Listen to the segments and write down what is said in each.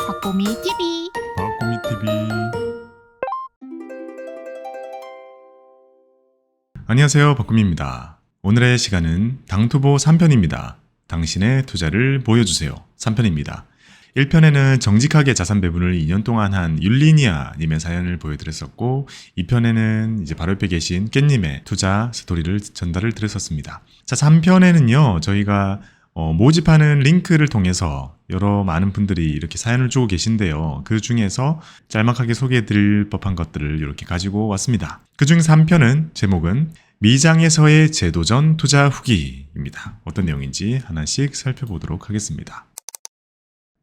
박보미 TV. 박보미 TV. 안녕하세요, 박보미입니다. 오늘의 시간은 당투보 3편입니다. 당신의 투자를 보여주세요 3편입니다. 1편에는 정직하게 자산 배분을 2년 동안 한 율리니아 님의 사연을 보여드렸었고, 2편에는 이제 바로 옆에 계신 깻님의 투자 스토리를 전달을 드렸었습니다. 자, 3편에는요 저희가 모집하는 링크를 통해서 여러 많은 분들이 이렇게 사연을 주고 계신데요. 그 중에서 짤막하게 소개해드릴 법한 것들을 이렇게 가지고 왔습니다. 그 중 3편은 제목은 미장에서의 재도전 투자 후기입니다. 어떤 내용인지 하나씩 살펴보도록 하겠습니다.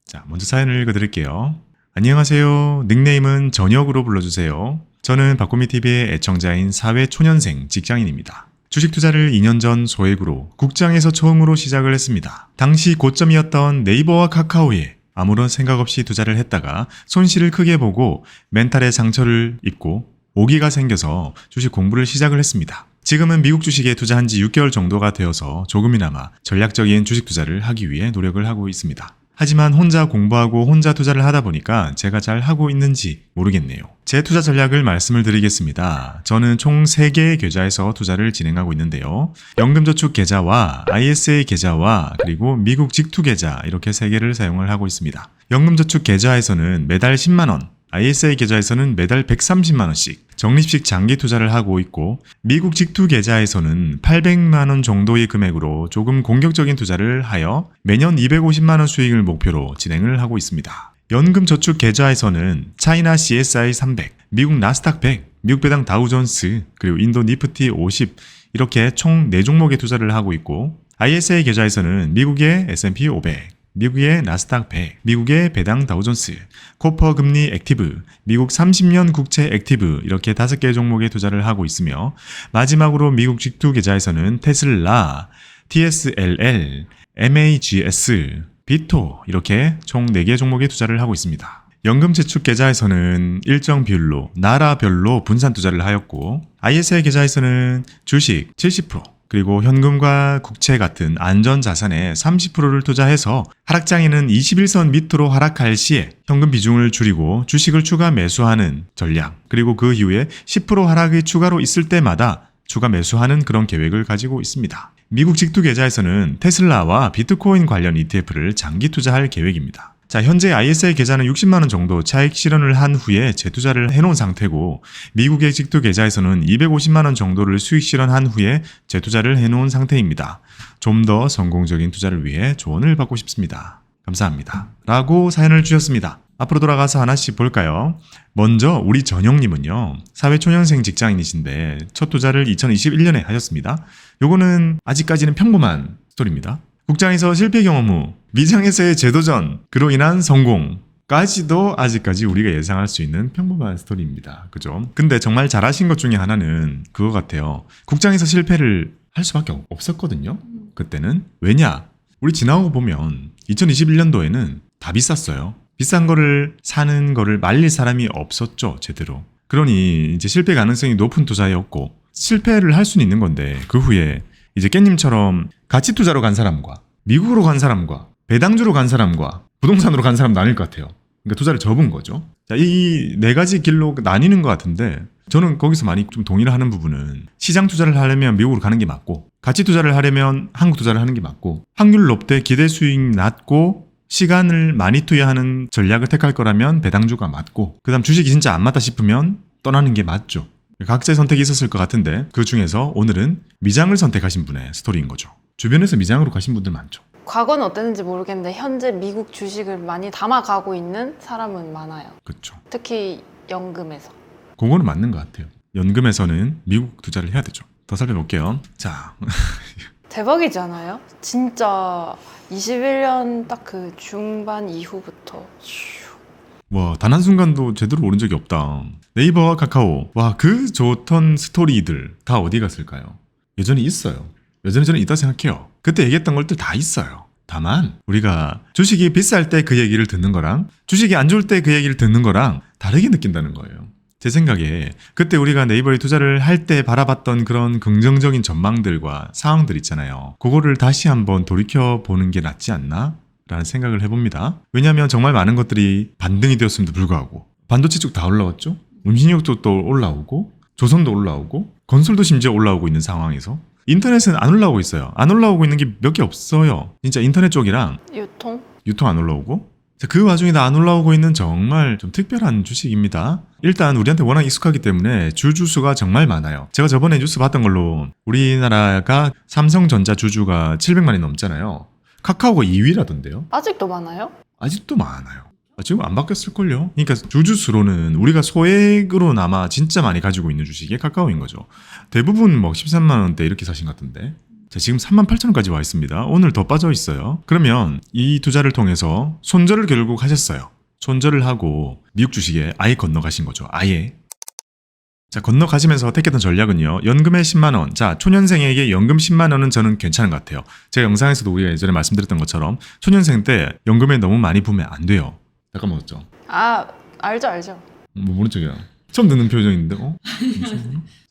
자, 먼저 사연을 읽어드릴게요. 안녕하세요. 닉네임은 저녁으로 불러주세요. 저는 박보미TV의 애청자인 사회초년생 직장인입니다. 주식 투자를 2년 전 소액으로 국장에서 처음으로 시작을 했습니다. 당시 고점이었던 네이버와 카카오에 아무런 생각 없이 투자를 했다가 손실을 크게 보고 멘탈에 상처를 입고 오기가 생겨서 주식 공부를 시작을 했습니다. 지금은 미국 주식에 투자한 지 6개월 정도가 되어서 조금이나마 전략적인 주식 투자를 하기 위해 노력을 하고 있습니다. 하지만 혼자 공부하고 혼자 투자를 하다 보니까 제가 잘 하고 있는지 모르겠네요. 제 투자 전략을 말씀을 드리겠습니다. 저는 총 3개의 계좌에서 투자를 진행하고 있는데요. 연금저축 계좌와 ISA 계좌와 그리고 미국 직투 계좌 이렇게 3개를 사용을 하고 있습니다. 연금저축 계좌에서는 매달 10만원, ISA 계좌에서는 매달 130만원씩 적립식 장기 투자를 하고 있고, 미국 직투 계좌에서는 800만원 정도의 금액으로 조금 공격적인 투자를 하여 매년 250만원 수익을 목표로 진행을 하고 있습니다. 연금저축 계좌에서는 차이나 CSI 300, 미국 나스닥 100, 미국 배당 다우존스, 그리고 인도 니프티 50 이렇게 총 4종목의 투자를 하고 있고, ISA 계좌에서는 미국의 S&P 500, 미국의 나스닥 100, 미국의 배당 다우존스, 코퍼 금리 액티브, 미국 30년 국채 액티브 이렇게 5개 종목에 투자를 하고 있으며, 마지막으로 미국 직투 계좌에서는 테슬라, TSLL, MAGS, 비토 이렇게 총 4개 종목에 투자를 하고 있습니다. 연금저축 계좌에서는 일정 비율로 나라별로 분산 투자를 하였고, ISA 계좌에서는 주식 70%, 그리고 현금과 국채 같은 안전자산에 30%를 투자해서 하락장에는 21선 밑으로 하락할 시에 현금 비중을 줄이고 주식을 추가 매수하는 전략, 그리고 그 이후에 10% 하락이 추가로 있을 때마다 추가 매수하는 그런 계획을 가지고 있습니다. 미국 직투 계좌에서는 테슬라와 비트코인 관련 ETF를 장기 투자할 계획입니다. 자, 현재 ISA 계좌는 60만원 정도 차익 실현을 한 후에 재투자를 해놓은 상태고, 미국의 직투 계좌에서는 250만원 정도를 수익 실현한 후에 재투자를 해놓은 상태입니다. 좀 더 성공적인 투자를 위해 조언을 받고 싶습니다. 감사합니다. 라고 사연을 주셨습니다. 앞으로 돌아가서 하나씩 볼까요? 먼저 우리 전영님은요, 사회초년생 직장인이신데 첫 투자를 2021년에 하셨습니다. 요거는 아직까지는 평범한 스토리입니다. 국장에서 실패 경험 후 미장에서의 재도전, 그로 인한 성공까지도 아직까지 우리가 예상할 수 있는 평범한 스토리입니다. 그죠? 근데 정말 잘하신 것 중에 하나는 그거 같아요. 국장에서 실패를 할 수밖에 없었거든요. 그때는. 왜냐? 우리 지나고 보면 2021년도에는 다 비쌌어요. 비싼 거를 사는 거를 말릴 사람이 없었죠, 제대로. 그러니 이제 실패 가능성이 높은 투자였고, 실패를 할 수는 있는 건데, 그 후에 이제 깻님처럼 가치 투자로 간 사람과 미국으로 간 사람과 배당주로 간 사람과 부동산으로 간 사람 나뉠 것 같아요. 그러니까 투자를 접은 거죠. 자, 이 4가지 길로 나뉘는 것 같은데, 저는 거기서 많이 좀 동의를 하는 부분은, 시장 투자를 하려면 미국으로 가는 게 맞고, 가치 투자를 하려면 한국 투자를 하는 게 맞고, 확률 높되 기대 수익 낮고 시간을 많이 투여하는 전략을 택할 거라면 배당주가 맞고, 그 다음 주식이 진짜 안 맞다 싶으면 떠나는 게 맞죠. 각자의 선택이 있었을 것 같은데, 그 중에서 오늘은 미장을 선택하신 분의 스토리인 거죠. 주변에서 미장으로 가신 분들 많죠. 과거는 어땠는지 모르겠는데 현재 미국 주식을 많이 담아가고 있는 사람은 많아요. 그렇죠. 특히 연금에서. 그거는 맞는 것 같아요. 연금에서는 미국 투자를 해야 되죠. 더 살펴볼게요. 자, 대박이잖아요? 진짜 21년 딱 그 중반 이후부터 와, 단 한순간도 제대로 오른 적이 없다. 네이버와 카카오, 와, 그 좋던 스토리들 다 어디 갔을까요? 여전히 있어요. 여전히 저는 있다 생각해요. 그때 얘기했던 것들 다 있어요. 다만 우리가 주식이 비쌀 때 그 얘기를 듣는 거랑 주식이 안 좋을 때 그 얘기를 듣는 거랑 다르게 느낀다는 거예요. 제 생각에 그때 우리가 네이버에 투자를 할 때 바라봤던 그런 긍정적인 전망들과 상황들 있잖아요. 그거를 다시 한번 돌이켜보는 게 낫지 않나? 라는 생각을 해봅니다. 왜냐하면 정말 많은 것들이 반등이 되었음에도 불구하고 반도체 쪽 다 올라왔죠. 음식료 쪽도 올라오고 조선도 올라오고 건설도 심지어 올라오고 있는 상황에서 인터넷은 안 올라오고 있어요. 안 올라오고 있는 게 몇 개 없어요. 진짜 인터넷 쪽이랑 유통 안 올라오고 그 와중에 다 안 올라오고 있는 정말 좀 특별한 주식입니다. 일단 우리한테 워낙 익숙하기 때문에 주주수가 정말 많아요. 제가 저번에 뉴스 봤던 걸로 우리나라가 삼성전자 주주가 700만이 넘잖아요. 카카오가 2위라던데요. 아직도 많아요? 아직도 많아요. 지금 안 바뀌었을걸요? 그러니까 주주수로는 우리가 소액으로나마 진짜 많이 가지고 있는 주식이 카카오인 거죠. 대부분 뭐 13만 원대 이렇게 사신 것 같은데 자, 지금 38,000원까지 와 있습니다. 오늘 더 빠져 있어요. 그러면 이 투자를 통해서 손절을 결국 하셨어요. 손절을 하고 미국 주식에 아예 건너가신 거죠. 아예. 자, 건너가시면서 택했던 전략은요. 연금에 10만 원. 자, 초년생에게 연금 10만 원은 저는 괜찮은 것 같아요. 제가 영상에서도 우리가 예전에 말씀드렸던 것처럼 초년생 때 연금에 너무 많이 부으면 안 돼요. 잠깐만 었죠 알죠. 뭐 모른 척이야. 처음 듣는 표정인데,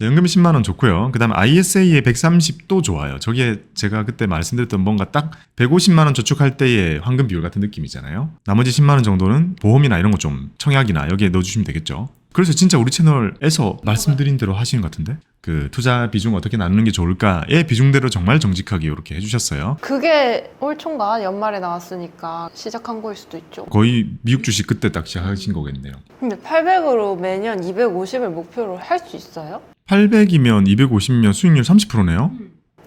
연금 10만 원 좋고요. 그 다음에 ISA의 130도 좋아요. 저게 제가 그때 말씀드렸던 뭔가 딱 150만 원 저축할 때의 황금 비율 같은 느낌이잖아요. 나머지 10만 원 정도는 보험이나 이런 거 좀 청약이나 여기에 넣어주시면 되겠죠. 그래서 진짜 우리 채널에서 말씀드린 대로 하시는 것 같은데 그 투자 비중 어떻게 나누는 게 좋을까의 비중대로 정말 정직하게 이렇게 해주셨어요. 그게 올 초인가 연말에 나왔으니까 시작한 거일 수도 있죠. 거의 미국 주식 그때 딱 시작하신 거겠네요. 근데 800으로 매년 250을 목표로 할 수 있어요? 800이면 250이면 수익률 30%네요?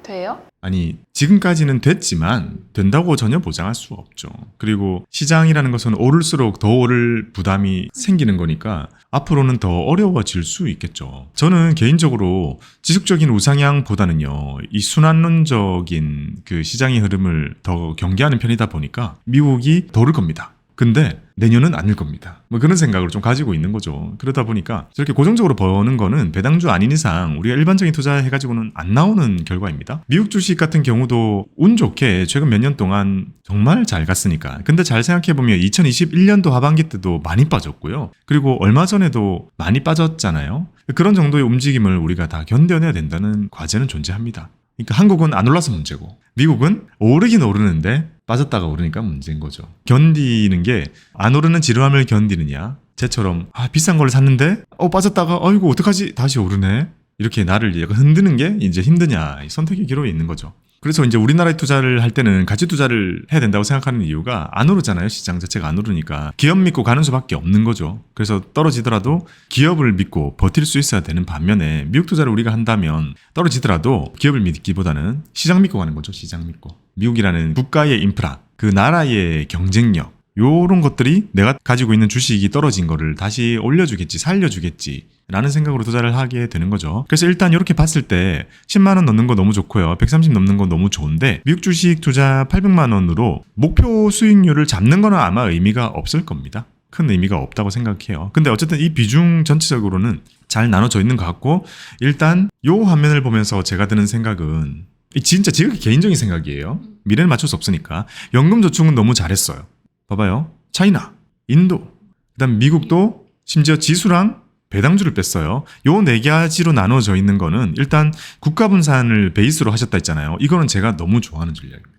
돼요? 아니 지금까지는 됐지만 된다고 전혀 보장할 수 없죠. 그리고 시장이라는 것은 오를수록 더 오를 부담이 생기는 거니까 앞으로는 더 어려워질 수 있겠죠. 저는 개인적으로 지속적인 우상향보다는요, 이 순환론적인 그 시장의 흐름을 더 경계하는 편이다 보니까 미국이 더 오를 겁니다. 근데 내년은 아닐 겁니다. 뭐 그런 생각을 좀 가지고 있는 거죠. 그러다 보니까 저렇게 고정적으로 버는 거는 배당주 아닌 이상 우리가 일반적인 투자해가지고는 안 나오는 결과입니다. 미국 주식 같은 경우도 운 좋게 최근 몇 년 동안 정말 잘 갔으니까. 근데 잘 생각해보면 2021년도 하반기 때도 많이 빠졌고요. 그리고 얼마 전에도 많이 빠졌잖아요. 그런 정도의 움직임을 우리가 다 견뎌내야 된다는 과제는 존재합니다. 그러니까 한국은 안 올라서 문제고 미국은 오르긴 오르는데 빠졌다가 오르니까 문제인 거죠. 견디는 게 안 오르는 지루함을 견디느냐, 쟤처럼 비싼 걸 샀는데 빠졌다가 아이고 어떡하지 다시 오르네 이렇게 나를 약간 흔드는 게 이제 힘드냐, 선택의 기로에 있는 거죠. 그래서 이제 우리나라에 투자를 할 때는 가치 투자를 해야 된다고 생각하는 이유가 안 오르잖아요. 시장 자체가 안 오르니까 기업 믿고 가는 수밖에 없는 거죠. 그래서 떨어지더라도 기업을 믿고 버틸 수 있어야 되는 반면에 미국 투자를 우리가 한다면 떨어지더라도 기업을 믿기보다는 시장 믿고 가는 거죠. 시장 믿고. 미국이라는 국가의 인프라, 그 나라의 경쟁력, 요런 것들이 내가 가지고 있는 주식이 떨어진 거를 다시 올려주겠지, 살려주겠지 라는 생각으로 투자를 하게 되는 거죠. 그래서 일단 이렇게 봤을 때 10만 원 넣는 거 너무 좋고요. 130 넘는 거 너무 좋은데 미국 주식 투자 800만 원으로 목표 수익률을 잡는 거는 아마 의미가 없을 겁니다. 큰 의미가 없다고 생각해요. 근데 어쨌든 이 비중 전체적으로는 잘 나눠져 있는 것 같고, 일단 요 화면을 보면서 제가 드는 생각은 진짜 지극히 개인적인 생각이에요. 미래를 맞출 수 없으니까 연금저축은 너무 잘했어요. 봐봐요. 차이나, 인도, 그다음 미국도 심지어 지수랑 배당주를 뺐어요. 요 네 가지로 나눠져 있는 거는 일단 국가분산을 베이스로 하셨다 했잖아요. 이거는 제가 너무 좋아하는 전략입니다.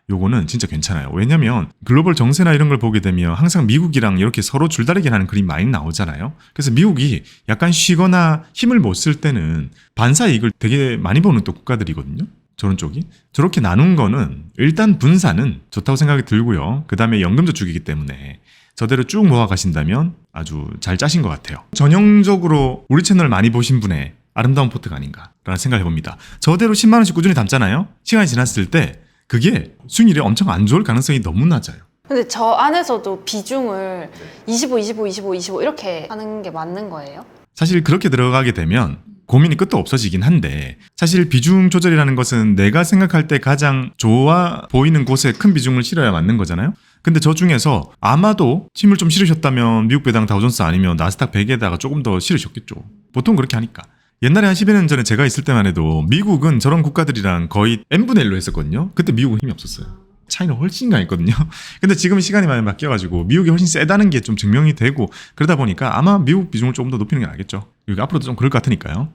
요거는 진짜 괜찮아요. 왜냐면 글로벌 정세나 이런 걸 보게 되면 항상 미국이랑 이렇게 서로 줄다리기 하는 그림 많이 나오잖아요. 그래서 미국이 약간 쉬거나 힘을 못 쓸 때는 반사 이익을 되게 많이 보는 또 국가들이거든요. 저런 쪽이. 저렇게 나눈 거는 일단 분산은 좋다고 생각이 들고요. 그 다음에 연금저축이기 때문에 저대로 쭉 모아 가신다면 아주 잘 짜신 것 같아요. 전형적으로 우리 채널 많이 보신 분의 아름다운 포트가 아닌가라는 생각을 해봅니다. 저대로 10만 원씩 꾸준히 담잖아요. 시간이 지났을 때 그게 수익률이 엄청 안 좋을 가능성이 너무 낮아요. 근데 저 안에서도 비중을 25, 25, 25, 25 이렇게 하는 게 맞는 거예요? 사실 그렇게 들어가게 되면 고민이 끝도 없어지긴 한데, 사실 비중 조절이라는 것은 내가 생각할 때 가장 좋아 보이는 곳에 큰 비중을 실어야 맞는 거잖아요. 근데 저 중에서 아마도 힘을 좀 실으셨다면 미국 배당 다우존스 아니면 나스닥 100에다가 조금 더 실으셨겠죠. 보통 그렇게 하니까. 옛날에 한 10여 년 전에 제가 있을 때만 해도 미국은 저런 국가들이랑 거의 n분의 1로 했었거든요. 그때 미국은 힘이 없었어요. 차이는 훨씬 강했거든요. 근데 지금 시간이 많이 바뀌어가지고 미국이 훨씬 세다는 게 좀 증명이 되고, 그러다 보니까 아마 미국 비중을 조금 더 높이는 게 나겠죠. 여기 앞으로도 좀 그럴 것 같으니까요.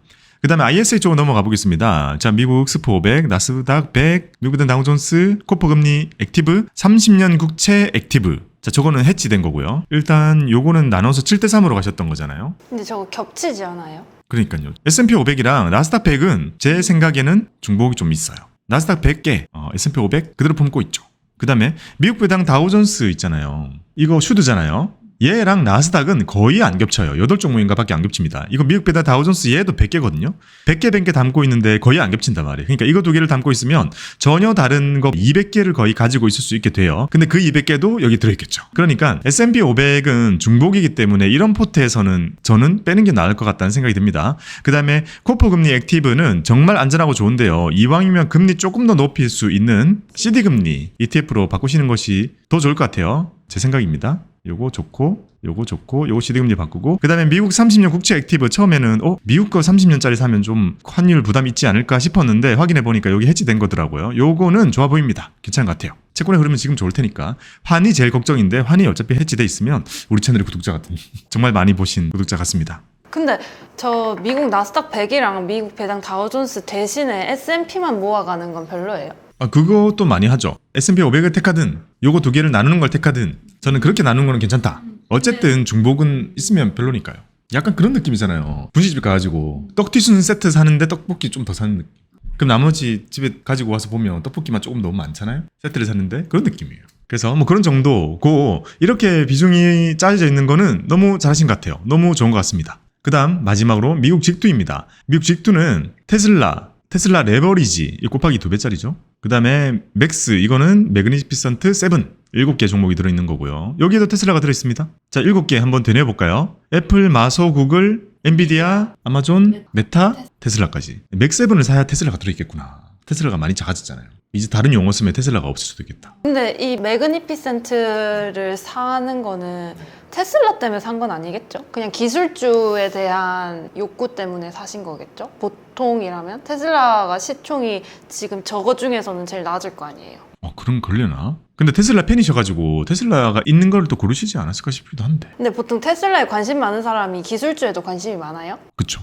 그 다음에 ISA 쪽으로 넘어가 보겠습니다. 자, 미국 스포 500, 나스닥 100, 미국은 다우존스, 코퍼금리 액티브, 30년 국채 액티브. 자, 저거는 해치된 거고요. 일단 요거는 나눠서 7대3으로 가셨던 거잖아요. 근데 저거 겹치지 않아요? 그러니까요. S&P 500이랑 나스닥 100은 제 생각에는 중복이 좀 있어요. 나스닥 100개, S&P 500 그대로 품고 있죠. 그 다음에 미국 배당 다우존스 있잖아요. 이거 슈드잖아요. 얘랑 나스닥은 거의 안 겹쳐요. 8종목인가 밖에 안 겹칩니다. 이거 미국 배당 다우존스 얘도 100개거든요. 100개 담고 있는데 거의 안 겹친단 말이에요. 그러니까 이거 두 개를 담고 있으면 전혀 다른 거 200개를 거의 가지고 있을 수 있게 돼요. 근데 그 200개도 여기 들어있겠죠. 그러니까 S&P 500은 중복이기 때문에 이런 포트에서는 저는 빼는 게 나을 것 같다는 생각이 듭니다. 그 다음에 코퍼 금리 액티브는 정말 안전하고 좋은데요. 이왕이면 금리 조금 더 높일 수 있는 CD 금리 ETF로 바꾸시는 것이 더 좋을 것 같아요. 제 생각입니다. 요거 좋고 요거 CD금리 바꾸고 그 다음에 미국 30년 국채 액티브 처음에는 미국 거 30년짜리 사면 좀 환율 부담 있지 않을까 싶었는데 확인해 보니까 여기 해지된 거더라고요. 요거는 좋아 보입니다. 괜찮은 것 같아요. 채권의 흐름은 지금 좋을 테니까. 환이 제일 걱정인데 환이 어차피 해지돼 있으면 우리 채널의 구독자 같은 정말 많이 보신 구독자 같습니다. 근데 저 미국 나스닥 100이랑 미국 배당 다우존스 대신에 S&P만 모아가는 건 별로예요? 그것도 많이 하죠. S&P 500을 택하든 요거 두 개를 나누는 걸 택하든 저는 그렇게 나누는 거는 괜찮다. 어쨌든 중복은 있으면 별로니까요. 약간 그런 느낌이잖아요. 분식집 가가지고 떡튀순 세트 사는데 떡볶이 좀 더 사는 느낌. 그럼 나머지 집에 가지고 와서 보면 떡볶이만 조금 너무 많잖아요. 세트를 샀는데 그런 느낌이에요. 그래서 뭐 그런 정도고 이렇게 비중이 짜여져 있는 거는 너무 잘하신 것 같아요. 너무 좋은 것 같습니다. 그 다음 마지막으로 미국 직투입니다. 미국 직투는 테슬라 레버리지 곱하기 2배짜리죠. 그 다음에 맥스 이거는 매그니피선트 7 7개 종목이 들어있는 거고요. 여기에도 테슬라가 들어있습니다. 자, 7개 한번 되뇌어볼까요? 애플, 마소, 구글, 엔비디아, 아마존, 메타, 테슬라까지. 맥7을 사야 테슬라가 들어있겠구나. 테슬라가 많이 작아졌잖아요. 이제 다른 용어 쓰면 테슬라가 없을 수도 있겠다. 근데 이 매그니피센트를 사는 거는 테슬라 때문에 산 건 아니겠죠? 그냥 기술주에 대한 욕구 때문에 사신 거겠죠? 보통이라면 테슬라가 시총이 지금 저거 중에서는 제일 낮을 거 아니에요? 그럼 걸려나? 근데 테슬라 팬이셔가지고 테슬라가 있는 걸 또 고르시지 않았을까 싶기도 한데. 근데 보통 테슬라에 관심 많은 사람이 기술주에도 관심이 많아요? 그쵸.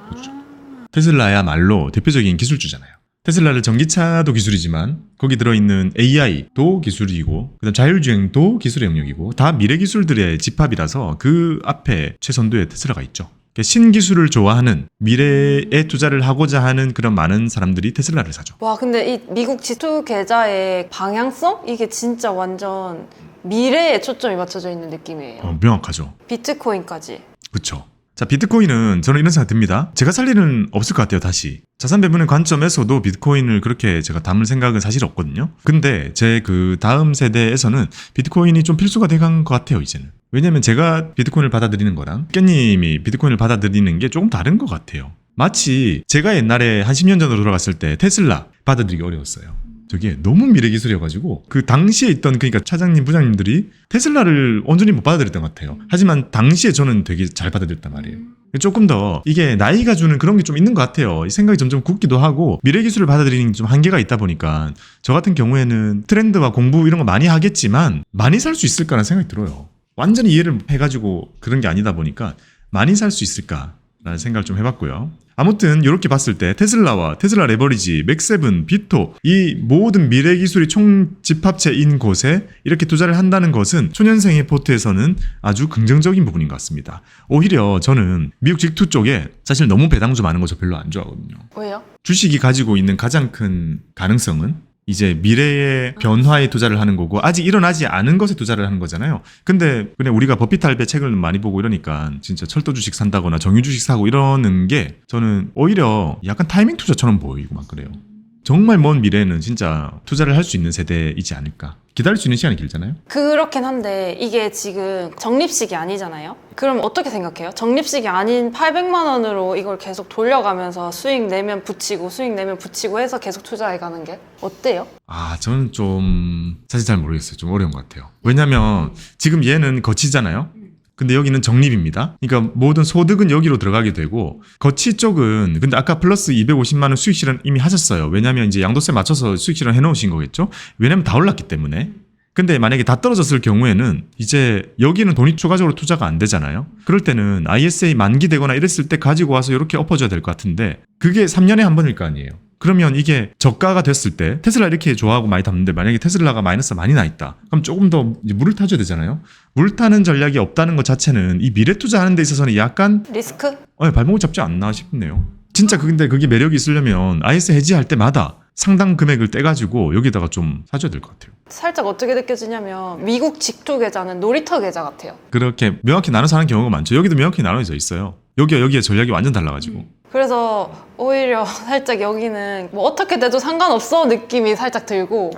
그렇죠. 테슬라야말로 대표적인 기술주잖아요. 테슬라를 전기차도 기술이지만 거기 들어있는 AI도 기술이고 그다음 자율주행도 기술의 영역이고 다 미래 기술들의 집합이라서 그 앞에 최선두에 테슬라가 있죠. 신기술을 좋아하는 미래에 투자를 하고자 하는 그런 많은 사람들이 테슬라를 사죠. 와, 근데 이 미국 지수 계좌의 방향성? 이게 진짜 완전 미래에 초점이 맞춰져 있는 느낌이에요. 명확하죠. 비트코인까지. 그렇죠. 자, 비트코인은 저는 이런 생각 듭니다. 제가 살 일은 없을 것 같아요, 다시. 자산 배분의 관점에서도 비트코인을 그렇게 제가 담을 생각은 사실 없거든요. 근데 제 그 다음 세대에서는 비트코인이 좀 필수가 돼간 것 같아요, 이제는. 왜냐면 제가 비트코인을 받아들이는 거랑 깻님이 비트코인을 받아들이는 게 조금 다른 것 같아요. 마치 제가 옛날에 한 10년 전으로 돌아갔을 때 테슬라 받아들이기 어려웠어요. 저게 너무 미래 기술이어가지고 그 당시에 있던 그러니까 차장님 부장님들이 테슬라를 온전히 못 받아들였던 것 같아요. 하지만 당시에 저는 되게 잘 받아들였단 말이에요. 조금 더 이게 나이가 주는 그런 게 좀 있는 것 같아요. 생각이 점점 굳기도 하고 미래 기술을 받아들이는 좀 한계가 있다 보니까 저 같은 경우에는 트렌드와 공부 이런 거 많이 하겠지만 많이 살 수 있을까라는 생각이 들어요. 완전히 이해를 해가지고 그런 게 아니다 보니까 많이 살 수 있을까라는 생각을 좀 해봤고요. 아무튼 이렇게 봤을 때 테슬라와 테슬라 레버리지, 맥7, 비토 이 모든 미래 기술이 총집합체인 곳에 이렇게 투자를 한다는 것은 초년생의 포트에서는 아주 긍정적인 부분인 것 같습니다. 오히려 저는 미국 직투 쪽에 사실 너무 배당주 많은 거 저 별로 안 좋아하거든요. 왜요? 주식이 가지고 있는 가장 큰 가능성은 이제 미래의 변화에 투자를 하는 거고 아직 일어나지 않은 것에 투자를 하는 거잖아요. 근데 그냥 우리가 버핏 할배 책을 많이 보고 이러니까 진짜 철도 주식 산다거나 정유 주식 사고 이러는 게 저는 오히려 약간 타이밍 투자처럼 보이고 막 그래요. 정말 먼 미래에는 진짜 투자를 할 수 있는 세대이지 않을까. 기다릴 수 있는 시간이 길잖아요. 그렇긴 한데 이게 지금 적립식이 아니잖아요. 그럼 어떻게 생각해요? 적립식이 아닌 800만 원으로 이걸 계속 돌려가면서 수익 내면 붙이고 수익 내면 붙이고 해서 계속 투자해 가는 게 어때요? 저는 좀 사실 잘 모르겠어요. 좀 어려운 것 같아요. 왜냐면 지금 얘는 거치잖아요. 근데 여기는 적립입니다. 그러니까 모든 소득은 여기로 들어가게 되고 거치 쪽은 근데 아까 플러스 250만 원 수익 실현 이미 하셨어요. 왜냐면 이제 양도세 맞춰서 수익 실현 해놓으신 거겠죠. 왜냐면 다 올랐기 때문에. 근데 만약에 다 떨어졌을 경우에는 이제 여기는 돈이 추가적으로 투자가 안 되잖아요. 그럴 때는 ISA 만기되거나 이랬을 때 가지고 와서 이렇게 엎어줘야 될 것 같은데 그게 3년에 한 번일 거 아니에요. 그러면 이게 저가가 됐을 때 테슬라 이렇게 좋아하고 많이 담는데 만약에 테슬라가 마이너스가 많이 나 있다. 그럼 조금 더 이제 물을 타줘야 되잖아요. 물 타는 전략이 없다는 것 자체는 이 미래 투자하는 데 있어서는 약간 리스크? 발목을 잡지 않나 싶네요. 진짜 근데 그게 매력이 있으려면 IS 해지할 때마다 상당 금액을 떼가지고 여기다가 좀 사줘야 될 것 같아요. 살짝 어떻게 느껴지냐면 미국 직토 계좌는 놀이터 계좌 같아요. 그렇게 명확히 나눠서 하는 경우가 많죠. 여기도 명확히 나눠져 있어요. 여기에 전략이 완전 달라가지고. 그래서 오히려 살짝 여기는 뭐 어떻게 돼도 상관없어 느낌이 살짝 들고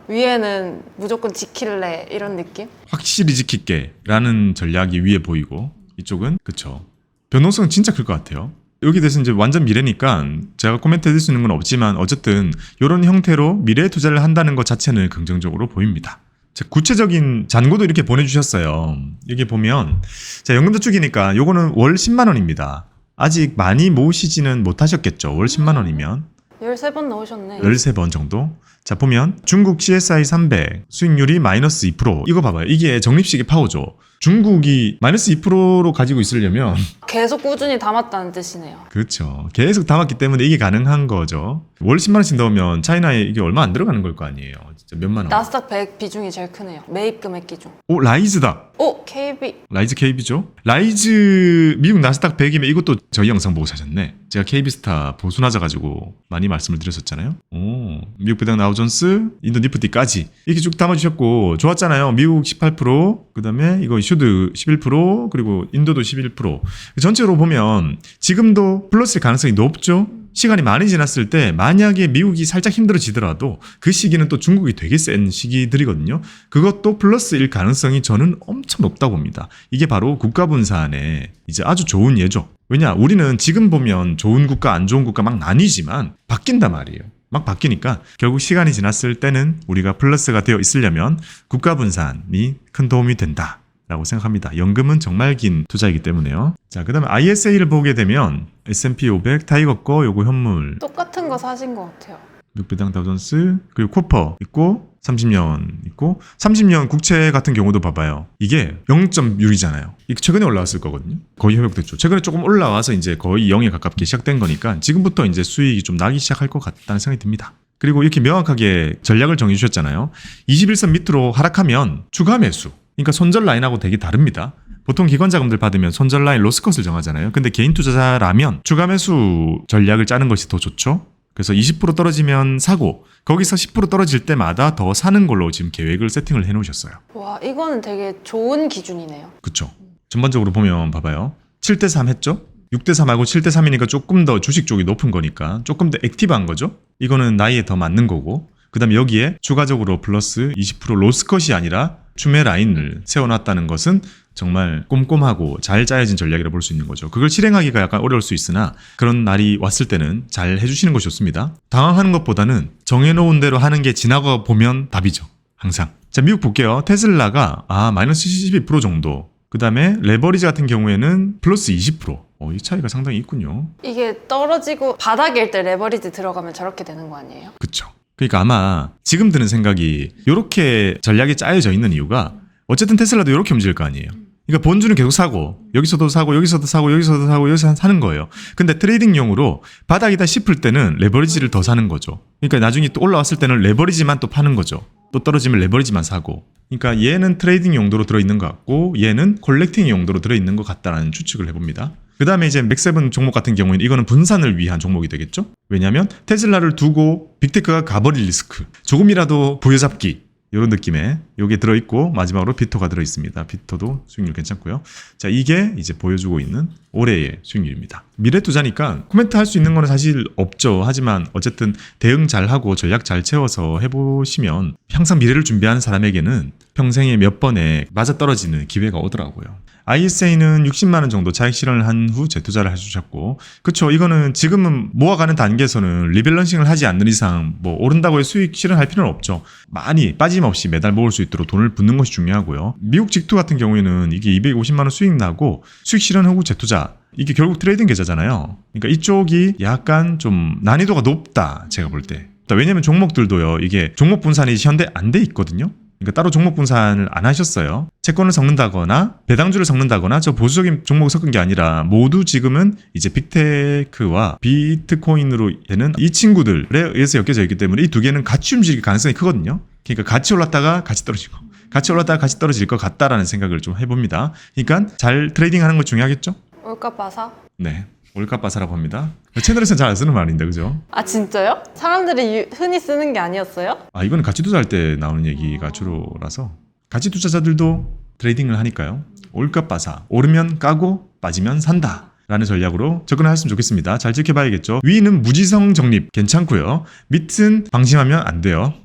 위에는 무조건 지킬래 이런 느낌? 확실히 지킬게 라는 전략이 위에 보이고 이쪽은 그쵸. 변동성은 진짜 클 것 같아요. 여기 대해서 이제 완전 미래니까 제가 코멘트 해줄 수 있는 건 없지만 어쨌든 이런 형태로 미래에 투자를 한다는 것 자체는 긍정적으로 보입니다. 자, 구체적인 잔고도 이렇게 보내주셨어요. 여기 보면 자, 연금저축이니까 요거는 월 10만 원입니다. 아직 많이 모으시지는 못하셨겠죠. 월 10만 원이면 13번 넣으셨네. 13번 정도. 자, 보면 중국 CSI 300 수익률이 마이너스 2%. 이거 봐봐요. 이게 적립식의 파워죠. 중국이 마이너스 2%로 가지고 있으려면 계속 꾸준히 담았다는 뜻이네요. 그렇죠. 계속 담았기 때문에 이게 가능한 거죠. 월 10만 원씩 넣으면 차이나에 이게 얼마 안 들어가는 걸 거 아니에요. 진짜 몇만 원. 나스닥 100 비중이 제일 크네요. 매입 금액 기준. 오, 라이즈다. 오, KB. 라이즈 KB죠. 라이즈 미국 나스닥 100이면 이것도 저희 영상 보고 사셨네. 제가 KB스타 보수나져가지고 많이 말씀을 드렸었잖아요. 오, 미국 배당 나우존스, 인도 니프티까지 이렇게 쭉 담아주셨고 좋았잖아요. 미국 18%, 그 다음에 이거 슈드 11%, 그리고 인도도 11%. 전체로 보면 지금도 플러스일 가능성이 높죠. 시간이 많이 지났을 때 만약에 미국이 살짝 힘들어지더라도 그 시기는 또 중국이 되게 센 시기들이거든요. 그것도 플러스일 가능성이 저는 엄청 높다고 봅니다. 이게 바로 국가 분산의 이제 아주 좋은 예죠. 왜냐, 우리는 지금 보면 좋은 국가 안 좋은 국가 막 나뉘지만 바뀐단 말이에요. 막 바뀌니까 결국 시간이 지났을 때는 우리가 플러스가 되어 있으려면 국가 분산이 큰 도움이 된다 라고 생각합니다. 연금은 정말 긴 투자이기 때문에요. 자, 그 다음에 ISA를 보게 되면 S&P 500 타이거 거 요거 현물 똑같은 거 사신 것 같아요. 미국배당 다우존스 그리고 코퍼 있고 30년 있고 30년 국채 같은 경우도 봐봐요. 이게 0.6이잖아요. 이게 최근에 올라왔을 거거든요. 거의 회복됐죠. 최근에 조금 올라와서 이제 거의 0에 가깝게 시작된 거니까 지금부터 이제 수익이 좀 나기 시작할 것 같다는 생각이 듭니다. 그리고 이렇게 명확하게 전략을 정해 주셨잖아요. 21선 밑으로 하락하면 추가 매수. 그러니까 손절 라인하고 되게 다릅니다. 보통 기관 자금들 받으면 손절 라인 로스컷을 정하잖아요. 근데 개인 투자자라면 추가 매수 전략을 짜는 것이 더 좋죠. 그래서 20% 떨어지면 사고 거기서 10% 떨어질 때마다 더 사는 걸로 지금 계획을 세팅을 해놓으셨어요. 와, 이거는 되게 좋은 기준이네요. 그쵸. 전반적으로 보면 봐봐요. 7대3 했죠? 6대3하고 7대3이니까 조금 더 주식 쪽이 높은 거니까 조금 더 액티브한 거죠. 이거는 나이에 더 맞는 거고 그 다음에 여기에 추가적으로 플러스 20% 로스컷이 아니라 추매 라인을 세워놨다는 것은 정말 꼼꼼하고 잘 짜여진 전략이라 볼 수 있는 거죠. 그걸 실행하기가 약간 어려울 수 있으나 그런 날이 왔을 때는 잘 해주시는 것이 좋습니다. 당황하는 것보다는 정해놓은 대로 하는 게 지나가 보면 답이죠. 항상. 자, 미국 볼게요. 테슬라가 마이너스 72% 정도. 그 다음에 레버리지 같은 경우에는 플러스 20%. 이 차이가 상당히 있군요. 이게 떨어지고 바닥일 때 레버리지 들어가면 저렇게 되는 거 아니에요? 그쵸. 그러니까 아마 지금 드는 생각이 이렇게 전략이 짜여져 있는 이유가 어쨌든 테슬라도 이렇게 움직일 거 아니에요. 그러니까 본주는 계속 사고 여기서도 사고 여기서도 사고 여기서도 사고 여기서 사는 거예요. 근데 트레이딩용으로 바닥이다 싶을 때는 레버리지를 더 사는 거죠. 그러니까 나중에 또 올라왔을 때는 레버리지만 또 파는 거죠. 또 떨어지면 레버리지만 사고. 그러니까 얘는 트레이딩 용도로 들어있는 것 같고 얘는 콜렉팅 용도로 들어있는 것 같다라는 추측을 해봅니다. 그 다음에 이제 맥세븐 종목 같은 경우에는 이거는 분산을 위한 종목이 되겠죠. 왜냐하면 테슬라를 두고 빅테크가 가버릴 리스크, 조금이라도 부여잡기 이런 느낌에 여기에 들어있고 마지막으로 비토가 들어있습니다. 비토도 수익률 괜찮고요. 자, 이게 이제 보여주고 있는 올해의 수익률입니다. 미래 투자니까 코멘트 할 수 있는 거는 사실 없죠. 하지만 어쨌든 대응 잘하고 전략 잘 채워서 해보시면 항상 미래를 준비하는 사람에게는 평생에 몇 번에 맞아떨어지는 기회가 오더라고요. ISA는 60만 원 정도 차익 실현을 한 후 재투자를 해주셨고, 그쵸, 이거는 지금은 모아가는 단계에서는 리밸런싱을 하지 않는 이상 뭐 오른다고 해서 수익 실현할 필요는 없죠. 많이 빠짐없이 매달 모을 수 있도록 돈을 붓는 것이 중요하고요. 미국 직투 같은 경우에는 이게 250만 원 수익 나고 수익 실현 후 재투자, 이게 결국 트레이딩 계좌잖아요. 그러니까 이쪽이 약간 좀 난이도가 높다, 제가 볼 때. 왜냐면 종목들도요, 이게 종목 분산이 현대 안 돼 있거든요. 그러니까 따로 종목 분산을 안 하셨어요. 채권을 섞는다거나 배당주를 섞는다거나 저 보수적인 종목을 섞은 게 아니라 모두 지금은 이제 빅테크와 비트코인으로 되는 이 친구들에 의해서 엮여져 있기 때문에 이 두 개는 같이 움직일 가능성이 크거든요. 그러니까 같이 올랐다가 같이 떨어지고 같이 올랐다가 같이 떨어질 것 같다라는 생각을 좀 해봅니다. 그러니까 잘 트레이딩하는 거 중요하겠죠? 올까봐사? 네. 올값바사라고 합니다. 채널에서는 잘 안 쓰는 말인데 그죠? 아 진짜요? 사람들이 흔히 쓰는 게 아니었어요? 아 이거는 가치 투자할 때 나오는 얘기가 주로라서 가치 투자자들도 트레이딩을 하니까요. 올값바사 오르면 까고 빠지면 산다 라는 전략으로 접근하셨으면 좋겠습니다. 잘 지켜봐야겠죠. 위는 무지성 적립 괜찮고요. 밑은 방심하면 안 돼요.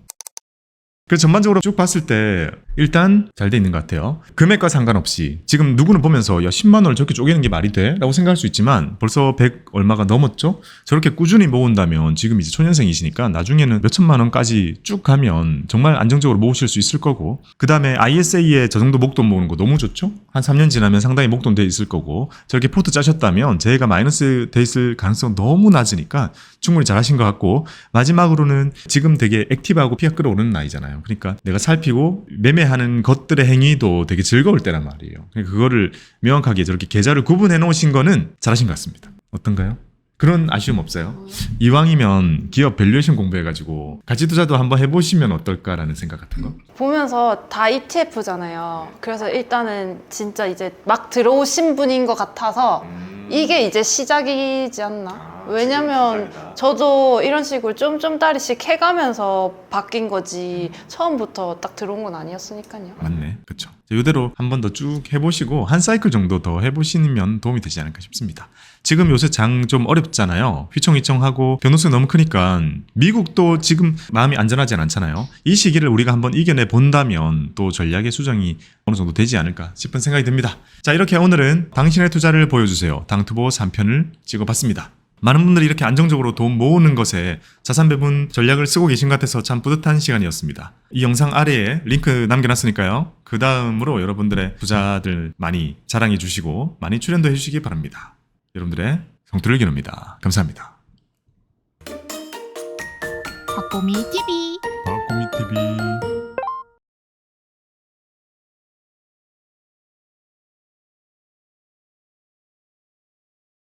그래서 전반적으로 쭉 봤을 때 일단 잘 돼 있는 것 같아요. 금액과 상관없이 지금 누구는 보면서 야 10만 원을 저렇게 쪼개는 게 말이 돼? 라고 생각할 수 있지만 벌써 100 얼마가 넘었죠? 저렇게 꾸준히 모은다면 지금 이제 초년생이시니까 나중에는 몇 천만 원까지 쭉 가면 정말 안정적으로 모으실 수 있을 거고 그 다음에 ISA에 저 정도 목돈 모으는 거 너무 좋죠? 한 3년 지나면 상당히 목돈 돼 있을 거고 저렇게 포트 짜셨다면 재해가 마이너스 돼 있을 가능성 너무 낮으니까 충분히 잘하신 것 같고 마지막으로는 지금 되게 액티브하고 피가 끓어오르는 나이잖아요. 그러니까 내가 살피고 매매하는 것들의 행위도 되게 즐거울 때란 말이에요. 그러니까 그거를 명확하게 저렇게 계좌를 구분해 놓으신 거는 잘하신 것 같습니다. 어떤가요? 그런 아쉬움 없어요? 이왕이면 기업 밸류에이션 공부해가지고 가치 투자도 한번 해보시면 어떨까라는 생각 같은 거? 보면서 다 ETF잖아요. 그래서 일단은 진짜 이제 막 들어오신 분인 것 같아서 이게 이제 시작이지 않나? 왜냐면 저도 이런 식으로 쫌쫌따리씩 해가면서 바뀐 거지 처음부터 딱 들어온 건 아니었으니까요. 맞네. 그쵸. 이대로 한 번 더 쭉 해보시고 한 사이클 정도 더 해보시면 도움이 되지 않을까 싶습니다. 지금 요새 장 좀 어렵잖아요. 휘청휘청하고 변동성이 너무 크니까 미국도 지금 마음이 안전하지 않잖아요. 이 시기를 우리가 한번 이겨내 본다면 또 전략의 수정이 어느 정도 되지 않을까 싶은 생각이 듭니다. 자, 이렇게 오늘은 당신의 투자를 보여주세요. 당투보 3편을 찍어봤습니다. 많은 분들이 이렇게 안정적으로 돈 모으는 것에 자산 배분 전략을 쓰고 계신 것 같아서 참 뿌듯한 시간이었습니다. 이 영상 아래에 링크 남겨놨으니까요. 그 다음으로 여러분들의 투자들 많이 자랑해 주시고 많이 출연도 해주시기 바랍니다. 여러분들의 성투를 기릅니다. 감사합니다. 박보미 TV